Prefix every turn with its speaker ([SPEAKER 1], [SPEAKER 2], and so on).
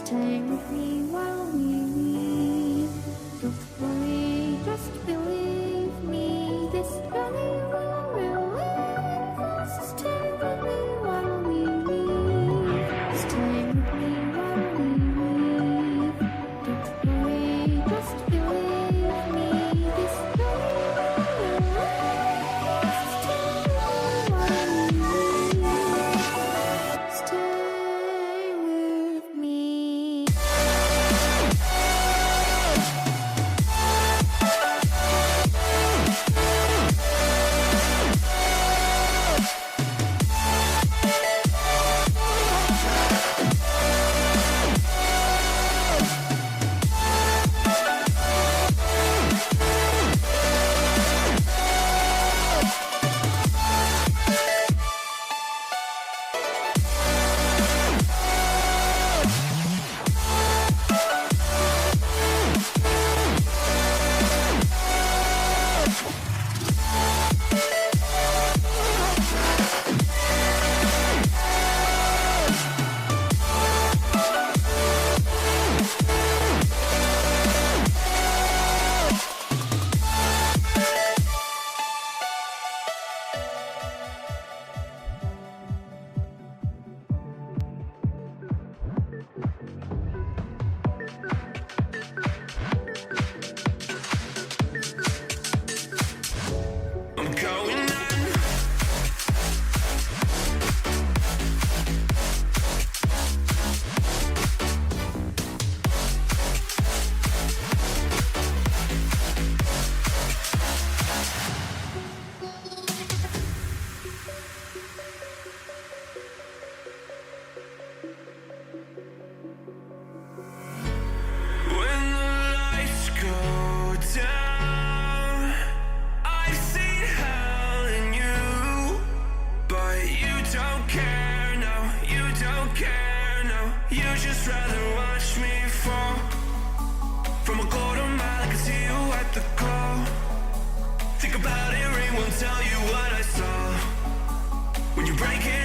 [SPEAKER 1] Stay with me while we leave. Don't worry, just believe me. This journey will relieve us. Stay with me while we leave. Stay with me while we leave. Don't worry, just believe me. This journey will relieve us. Stay with me while we leave. Stay with me.
[SPEAKER 2] I'm going on. When the lights go down, I've seen hell in you, but you don't care, no, you don't care, no. You just rather watch me fall from a quarter mile. I can see you at the call. Think about it, ring won't tell you what I saw when you break it